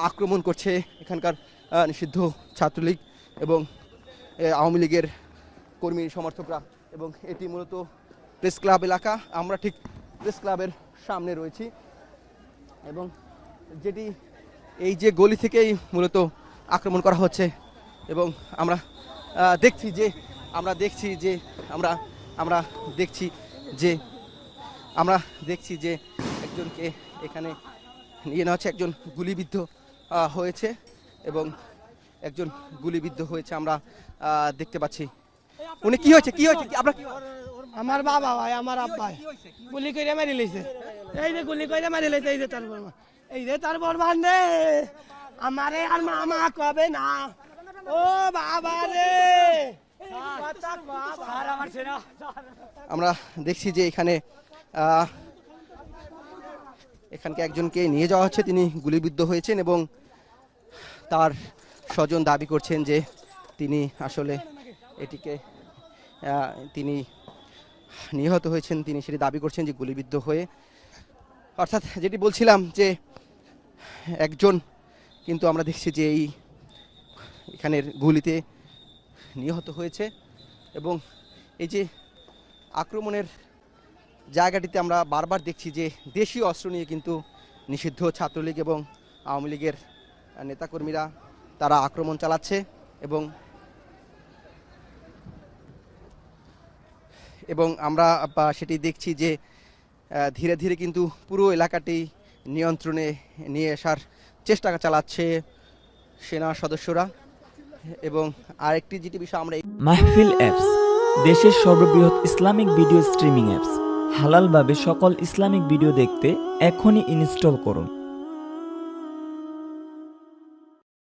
আক্রমণ করছে এখানকার নিষিদ্ধ ছাত্রলীগ এবং আওয়ামী লীগের কর্মী সমর্থকরা। এবং এটি মূলত প্রেস ক্লাব এলাকা, আমরা ঠিক প্রেস ক্লাবের সামনে রয়েছি এবং যেটি এই যে গলি থেকেই মূলত আক্রমণ করা হচ্ছে। এবং আমরা দেখছি যে একজনকে এখানে নিয়ে নেওয়া হচ্ছে, একজন গুলিবিদ্ধ হয়েছে এবং একজন গুলিবিদ্ধ হয়েছে আমরা দেখতে পাচ্ছি। উনি কি হয়েছে আপনার? আমার বাবা ভাই, আমার আব্বা গুলি করে মারি লইছে। এই যে গুলি করে মারি লইছে, এই যে তার বরবান রে, আমারে আর মামা কবে না। ও বাবা রে, আমরা দেখছি যে এখানকে একজনকে নিয়ে যাওয়া হচ্ছে, তিনি গুলিবিদ্ধ হয়েছেন এবং তার স্বজন দাবি করছেন যে তিনি আসলে তিনি নিহত হয়েছেন, তিনি সেটি দাবি করছেন যে গুলিবিদ্ধ হয়ে। অর্থাৎ যেটি বলছিলাম যে একজন কিন্তু আমরা দেখছি যে এখানের গুলিতে নিহত হয়েছে এবং এই যে আক্রমণের জায়গাটিতে আমরা বারবার দেখছি যে দেশীয় অস্ত্র নিয়ে কিন্তু নিষিদ্ধ ছাত্রলীগ এবং আওয়ামী লীগের নেতাকর্মীরা তারা আক্রমণ চালাচ্ছে এবং আমরা সেটি দেখছি যে ধীরে ধীরে কিন্তু পুরো এলাকাটি নিয়ন্ত্রণে নিয়ে আসার চেষ্টা চালাচ্ছে সেনা সদস্যরা। এবং আরেকটি যেটি বিষয় আমরা মাহফিল অ্যাপস, দেশের সর্ববৃহৎ ইসলামিক ভিডিও স্ট্রিমিং অ্যাপস। হালালভাবে সকল ইসলামিক ভিডিও দেখতে এখনই ইনস্টল করুন।